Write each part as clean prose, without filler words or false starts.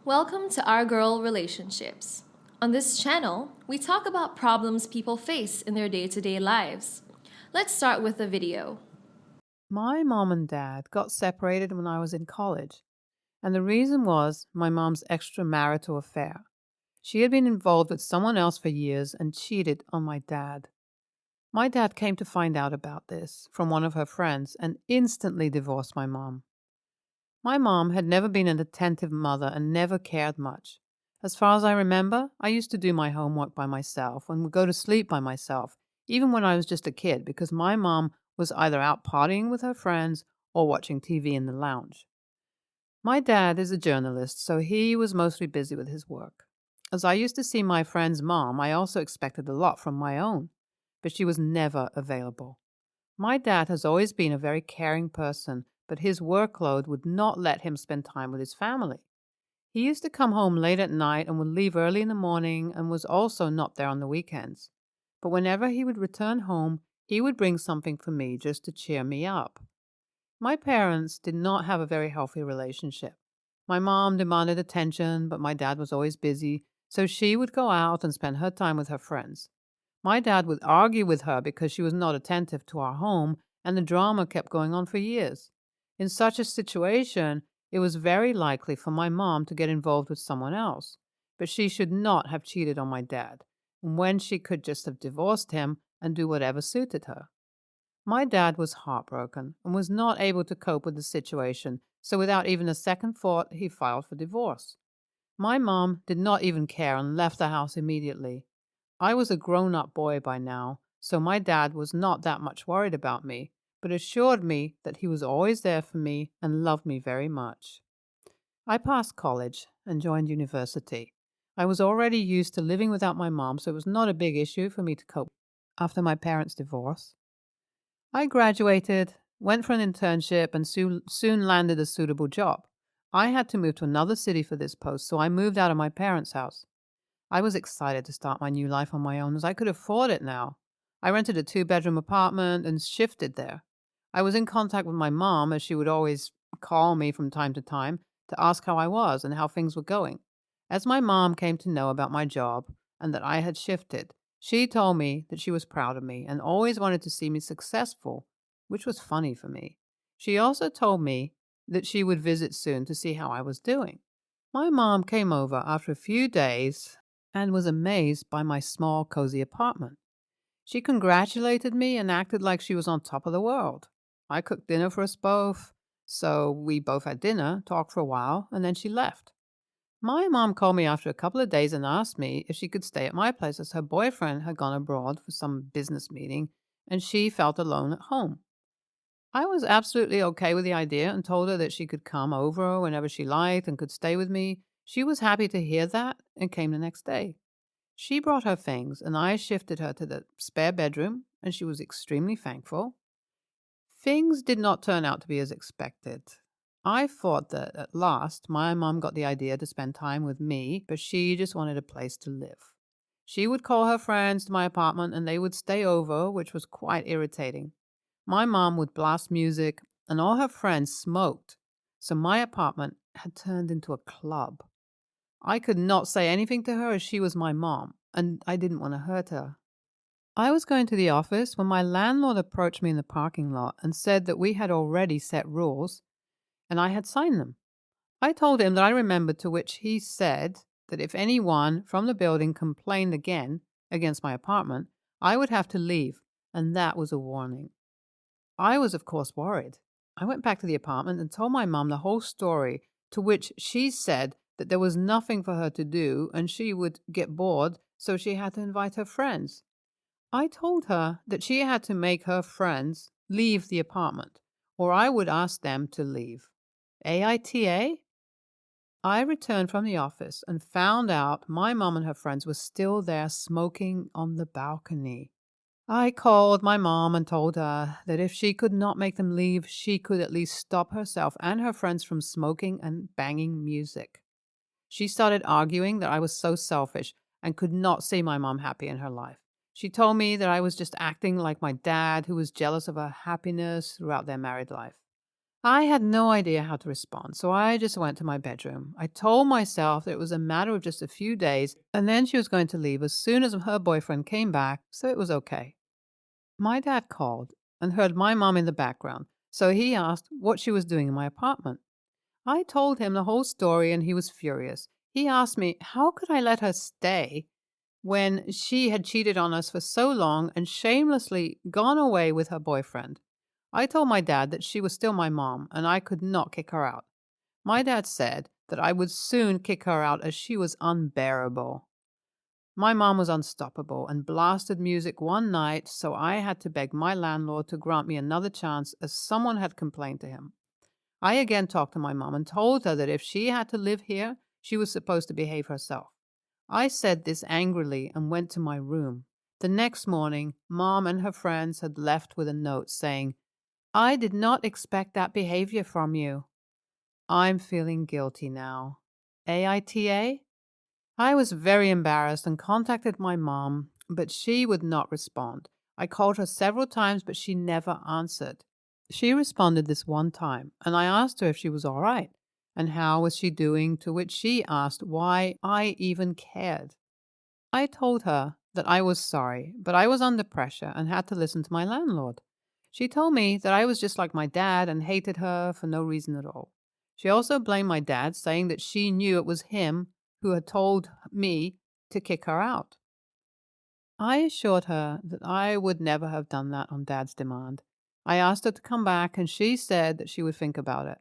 Welcome to Our Girl Relationships. On this channel, we talk about problems people face in their day to day lives. Let's start with a video. My mom and dad got separated when I was in college, and the reason was my mom's extramarital affair. She had been involved with someone else for years and cheated on my dad. My dad came to find out about this from one of her friends and instantly divorced my mom. My mom had never been an attentive mother and never cared much. As far as I remember, I used to do my homework by myself and would go to sleep by myself, even when I was just a kid, because my mom was either out partying with her friends or watching TV in the lounge. My dad is a journalist, so he was mostly busy with his work. As I used to see my friend's mom, I also expected a lot from my own, but she was never available. My dad has always been a very caring person, but his workload would not let him spend time with his family. He used to come home late at night and would leave early in the morning and was also not there on the weekends. But whenever he would return home, he would bring something for me just to cheer me up. My parents did not have a very healthy relationship. My mom demanded attention, but my dad was always busy, so she would go out and spend her time with her friends. My dad would argue with her because she was not attentive to our home, and the drama kept going on for years. In such a situation, it was very likely for my mom to get involved with someone else, but she should not have cheated on my dad, when she could just have divorced him and do whatever suited her. My dad was heartbroken and was not able to cope with the situation, so without even a second thought, he filed for divorce. My mom did not even care and left the house immediately. I was a grown up boy by now, so my dad was not that much worried about me, but assured me that he was always there for me and loved me very much. I passed college and joined university. I was already used to living without my mom, so it was not a big issue for me to cope after my parents' divorce. I graduated, went for an internship, and soon landed a suitable job. I had to move to another city for this post, so I moved out of my parents' house. I was excited to start my new life on my own as I could afford it now. I rented a 2-bedroom apartment and shifted there. I was in contact with my mom as she would always call me from time to time to ask how I was and how things were going. As my mom came to know about my job and that I had shifted, she told me that she was proud of me and always wanted to see me successful, which was funny for me. She also told me that she would visit soon to see how I was doing. My mom came over after a few days and was amazed by my small, cozy apartment. She congratulated me and acted like she was on top of the world. I cooked dinner for us both, so we both had dinner, talked for a while, and then she left. My mom called me after a couple of days and asked me if she could stay at my place as her boyfriend had gone abroad for some business meeting and she felt alone at home. I was absolutely okay with the idea and told her that she could come over whenever she liked and could stay with me. She was happy to hear that and came the next day. She brought her things and I shifted her to the spare bedroom and she was extremely thankful. Things did not turn out to be as expected. I thought that at last my mom got the idea to spend time with me, but she just wanted a place to live. She would call her friends to my apartment and they would stay over, which was quite irritating. My mom would blast music and all her friends smoked, so my apartment had turned into a club. I could not say anything to her as she was my mom, and I didn't want to hurt her. I was going to the office when my landlord approached me in the parking lot and said that we had already set rules and I had signed them. I told him that I remembered, to which he said that if anyone from the building complained again against my apartment, I would have to leave, and that was a warning. I was, of course, worried. I went back to the apartment and told my mom the whole story, to which she said that there was nothing for her to do and she would get bored, so she had to invite her friends. I told her that she had to make her friends leave the apartment, or I would ask them to leave. AITA? I returned from the office and found out my mom and her friends were still there smoking on the balcony. I called my mom and told her that if she could not make them leave, she could at least stop herself and her friends from smoking and banging music. She started arguing that I was so selfish and could not see my mom happy in her life. She told me that I was just acting like my dad, who was jealous of her happiness throughout their married life. I had no idea how to respond, so I just went to my bedroom. I told myself that it was a matter of just a few days, and then she was going to leave as soon as her boyfriend came back, so it was okay. My dad called and heard my mom in the background, so he asked what she was doing in my apartment. I told him the whole story and he was furious. He asked me, how could I let her stay when she had cheated on us for so long and shamelessly gone away with her boyfriend? I told my dad that she was still my mom and I could not kick her out. My dad said that I would soon kick her out as she was unbearable. My mom was unstoppable and blasted music one night, so I had to beg my landlord to grant me another chance as someone had complained to him. I again talked to my mom and told her that if she had to live here, she was supposed to behave herself. I said this angrily and went to my room. The next morning, Mom and her friends had left with a note saying, I did not expect that behavior from you. I'm feeling guilty now. AITA? I was very embarrassed and contacted my mom, but she would not respond. I called her several times, but she never answered. She responded this one time, and I asked her if she was all right and how was she doing, to which she asked why I even cared. I told her that I was sorry, but I was under pressure and had to listen to my landlord. She told me that I was just like my dad and hated her for no reason at all. She also blamed my dad, saying that she knew it was him who had told me to kick her out. I assured her that I would never have done that on Dad's demand. I asked her to come back, and she said that she would think about it.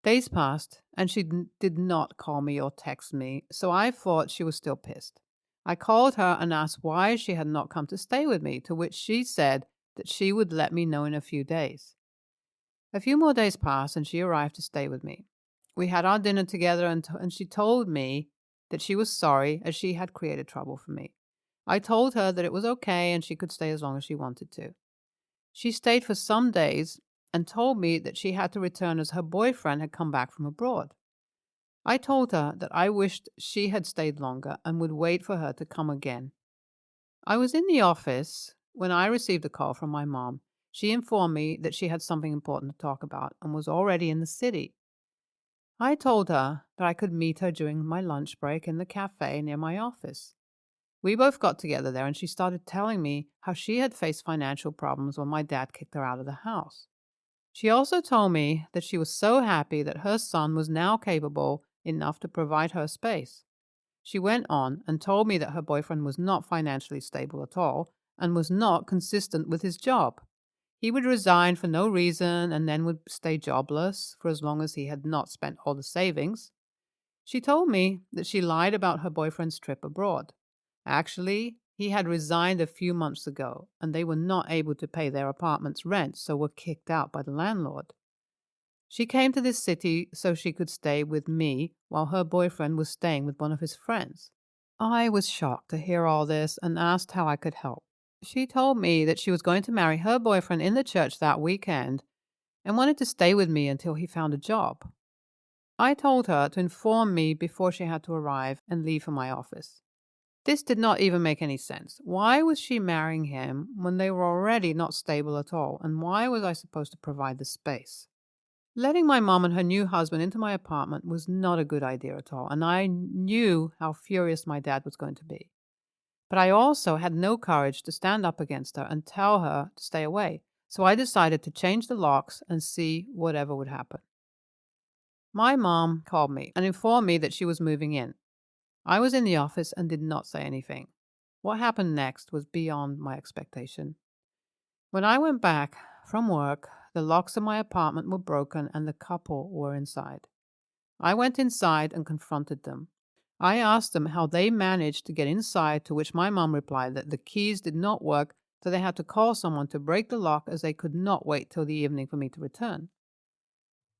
Days passed, and she did not call me or text me, so I thought she was still pissed. I called her and asked why she had not come to stay with me, to which she said that she would let me know in a few days. A few more days passed, and she arrived to stay with me. We had our dinner together, and she told me that she was sorry as she had created trouble for me. I told her that it was okay and she could stay as long as she wanted to. She stayed for some days and told me that she had to return as her boyfriend had come back from abroad. I told her that I wished she had stayed longer and would wait for her to come again. I was in the office when I received a call from my mom. She informed me that she had something important to talk about and was already in the city. I told her that I could meet her during my lunch break in the cafe near my office. We both got together there and she started telling me how she had faced financial problems when my dad kicked her out of the house. She also told me that she was so happy that her son was now capable enough to provide her space. She went on and told me that her boyfriend was not financially stable at all and was not consistent with his job. He would resign for no reason and then would stay jobless for as long as he had not spent all the savings. She told me that she lied about her boyfriend's trip abroad. Actually, he had resigned a few months ago and they were not able to pay their apartment's rent, so were kicked out by the landlord. She came to this city so she could stay with me while her boyfriend was staying with one of his friends. I was shocked to hear all this and asked how I could help. She told me that she was going to marry her boyfriend in the church that weekend and wanted to stay with me until he found a job. I told her to inform me before she had to arrive and leave for my office. This did not even make any sense. Why was she marrying him when they were already not stable at all, and why was I supposed to provide the space? Letting my mom and her new husband into my apartment was not a good idea at all, and I knew how furious my dad was going to be. But I also had no courage to stand up against her and tell her to stay away, so I decided to change the locks and see whatever would happen. My mom called me and informed me that she was moving in. I was in the office and did not say anything. What happened next was beyond my expectation. When I went back from work, the locks of my apartment were broken and the couple were inside. I went inside and confronted them. I asked them how they managed to get inside, to which my mom replied that the keys did not work, so they had to call someone to break the lock as they could not wait till the evening for me to return.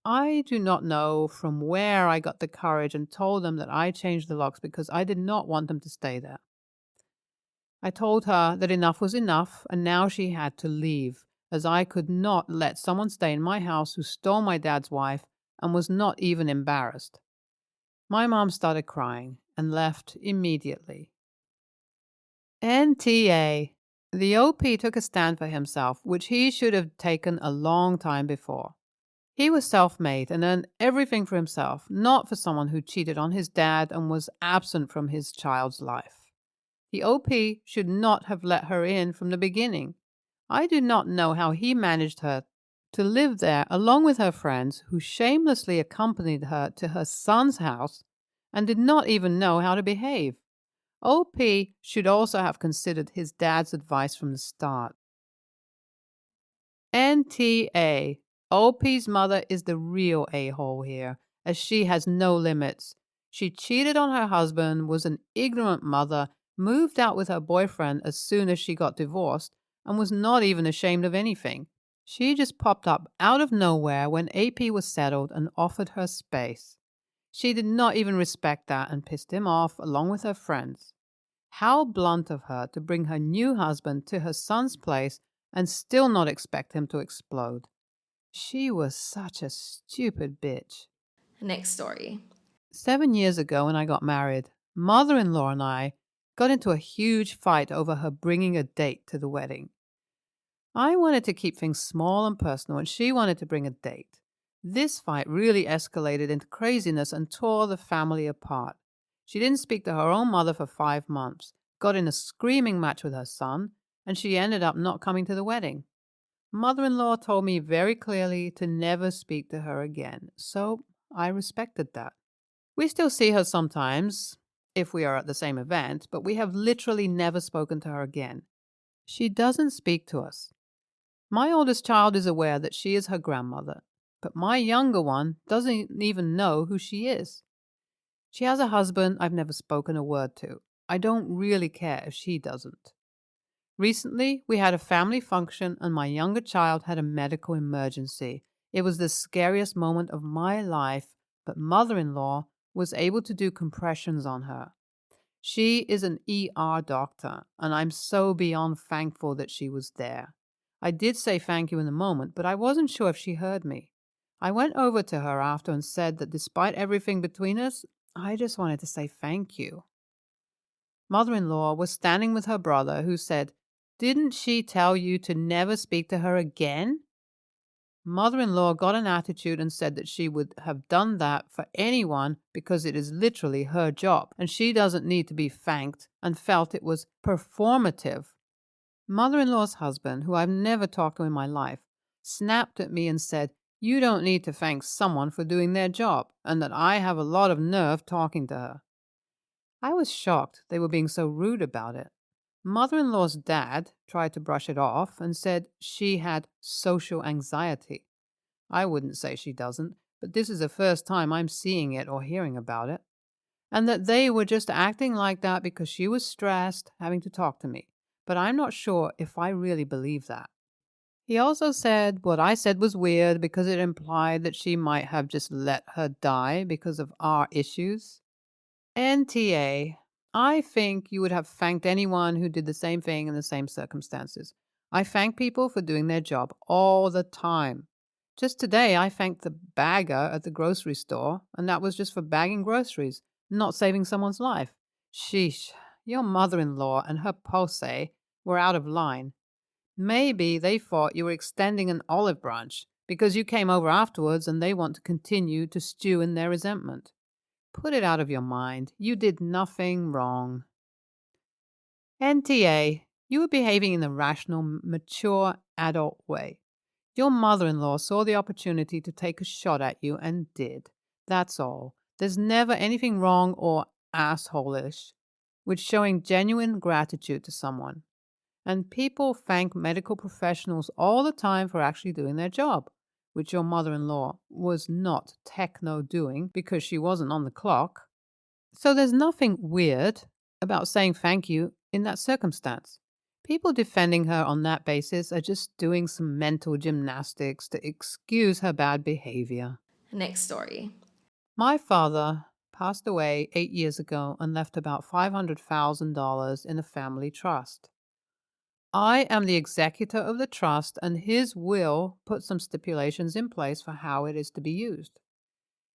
I do not know from where I got the courage and told them that I changed the locks because I did not want them to stay there. I told her that enough was enough and now she had to leave, as I could not let someone stay in my house who stole my dad's wife and was not even embarrassed. My mom started crying and left immediately. NTA. The OP took a stand for himself, which he should have taken a long time before. He was self made and earned everything for himself, not for someone who cheated on his dad and was absent from his child's life. The OP should not have let her in from the beginning. I do not know how he managed her to live there along with her friends who shamelessly accompanied her to her son's house and did not even know how to behave. OP should also have considered his dad's advice from the start. NTA. OP's mother is the real a-hole here, as she has no limits. She cheated on her husband, was an ignorant mother, moved out with her boyfriend as soon as she got divorced, and was not even ashamed of anything. She just popped up out of nowhere when AP was settled and offered her space. She did not even respect that and pissed him off along with her friends. How blunt of her to bring her new husband to her son's place and still not expect him to explode. She was such a stupid bitch. Next story. 7 years ago, when I got married, mother in law and I got into a huge fight over her bringing a date to the wedding. I wanted to keep things small and personal, and she wanted to bring a date. This fight really escalated into craziness and tore the family apart. She didn't speak to her own mother for 5 months, got in a screaming match with her son, and she ended up not coming to the wedding. Mother in law told me very clearly to never speak to her again, so I respected that. We still see her sometimes, if we are at the same event, but we have literally never spoken to her again. She doesn't speak to us. My oldest child is aware that she is her grandmother, but my younger one doesn't even know who she is. She has a husband I've never spoken a word to. I don't really care if she doesn't. Recently, we had a family function and my younger child had a medical emergency. It was the scariest moment of my life, but mother-in-law was able to do compressions on her. She is an ER doctor, and I'm so beyond thankful that she was there. I did say thank you in the moment, but I wasn't sure if she heard me. I went over to her after and said that despite everything between us, I just wanted to say thank you. Mother-in-law was standing with her brother, who said, "Didn't she tell you to never speak to her again?" Mother-in-law got an attitude and said that she would have done that for anyone because it is literally her job and she doesn't need to be thanked, and felt it was performative. Mother-in-law's husband, who I've never talked to in my life, snapped at me and said, "You don't need to thank someone for doing their job," and that I have a lot of nerve talking to her. I was shocked they were being so rude about it. Mother-in-law's dad tried to brush it off and said she had social anxiety. I wouldn't say she doesn't, but this is the first time I'm seeing it or hearing about it. And that they were just acting like that because she was stressed having to talk to me. But I'm not sure if I really believe that. He also said what I said was weird because it implied that she might have just let her die because of our issues. NTA, I think you would have thanked anyone who did the same thing in the same circumstances. I thank people for doing their job all the time. Just today, I thanked the bagger at the grocery store, and that was just for bagging groceries, not saving someone's life. Sheesh, your mother-in-law and her posse were out of line. Maybe they thought you were extending an olive branch because you came over afterwards and they want to continue to stew in their resentment. Put it out of your mind. You did nothing wrong. NTA, you were behaving in a rational, mature, adult way. Your mother-in-law saw the opportunity to take a shot at you and did. That's all. There's never anything wrong or asshole-ish with showing genuine gratitude to someone. And people thank medical professionals all the time for actually doing their job, which your mother-in-law was not techno doing because she wasn't on the clock. So there's nothing weird about saying thank you in that circumstance. People defending her on that basis are just doing some mental gymnastics to excuse her bad behavior. Next story. My father passed away 8 years ago and left about $500,000 in a family trust. I am the executor of the trust, and his will put some stipulations in place for how it is to be used.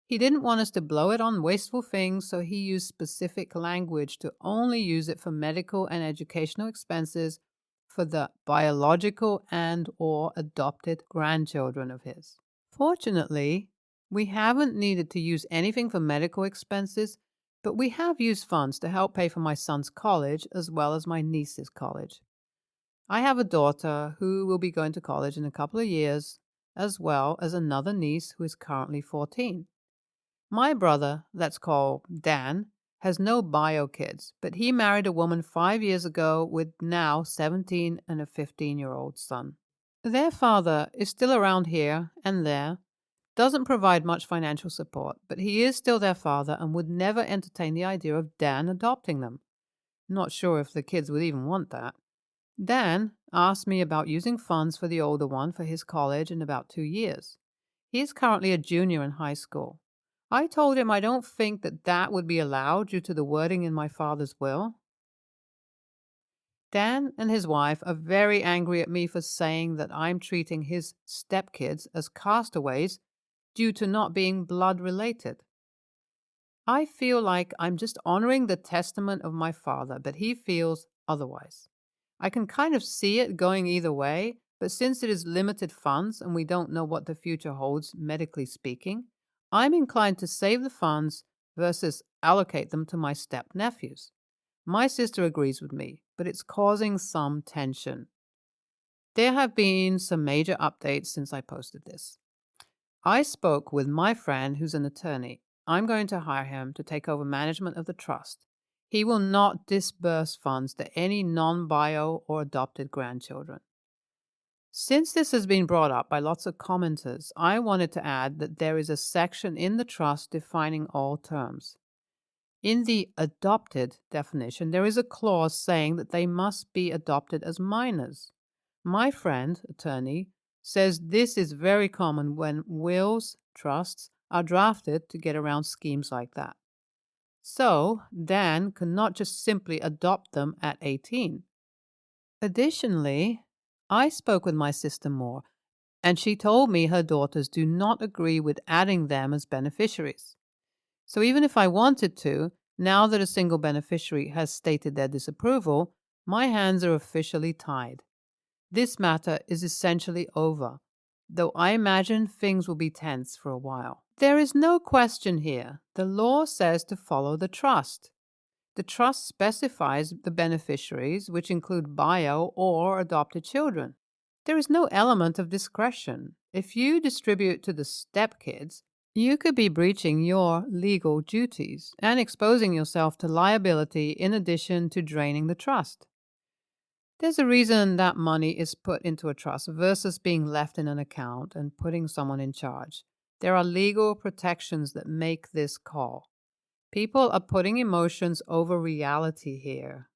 He didn't want us to blow it on wasteful things, so he used specific language to only use it for medical and educational expenses for the biological and or adopted grandchildren of his. Fortunately, we haven't needed to use anything for medical expenses, but we have used funds to help pay for my son's college as well as my niece's college. I have a daughter who will be going to college in a couple of years, as well as another niece who is currently 14. My brother, let's call Dan, has no bio kids, but he married a woman 5 years ago with now 17 and a 15-year-old son. Their father is still around here and there, doesn't provide much financial support, but he is still their father and would never entertain the idea of Dan adopting them. Not sure if the kids would even want that. Dan asked me about using funds for the older one for his college in about 2 years. He is currently a junior in high school. I told him I don't think that would be allowed due to the wording in my father's will. Dan and his wife are very angry at me for saying that I'm treating his stepkids as castaways due to not being blood related. I feel like I'm just honoring the testament of my father, but he feels otherwise. I can kind of see it going either way, but since it is limited funds and we don't know what the future holds, medically speaking, I'm inclined to save the funds versus allocate them to my step nephews. My sister agrees with me, but it's causing some tension. There have been some major updates since I posted this. I spoke with my friend who's an attorney. I'm going to hire him to take over management of the trust. He will not disburse funds to any non bio or adopted grandchildren. Since this has been brought up by lots of commenters, I wanted to add that there is a section in the trust defining all terms. In the adopted definition, there is a clause saying that they must be adopted as minors. My friend, attorney, says this is very common when wills, trusts are drafted to get around schemes like that. So, Dan cannot just simply adopt them at 18. Additionally, I spoke with my sister more, and she told me her daughters do not agree with adding them as beneficiaries. So even if I wanted to, now that a single beneficiary has stated their disapproval, my hands are officially tied. This matter is essentially over, though I imagine things will be tense for a while. There is no question here. The law says to follow the trust. The trust specifies the beneficiaries, which include bio or adopted children. There is no element of discretion. If you distribute to the stepkids, you could be breaching your legal duties and exposing yourself to liability in addition to draining the trust. There's a reason that money is put into a trust versus being left in an account and putting someone in charge. There are legal protections that make this call. People are putting emotions over reality here.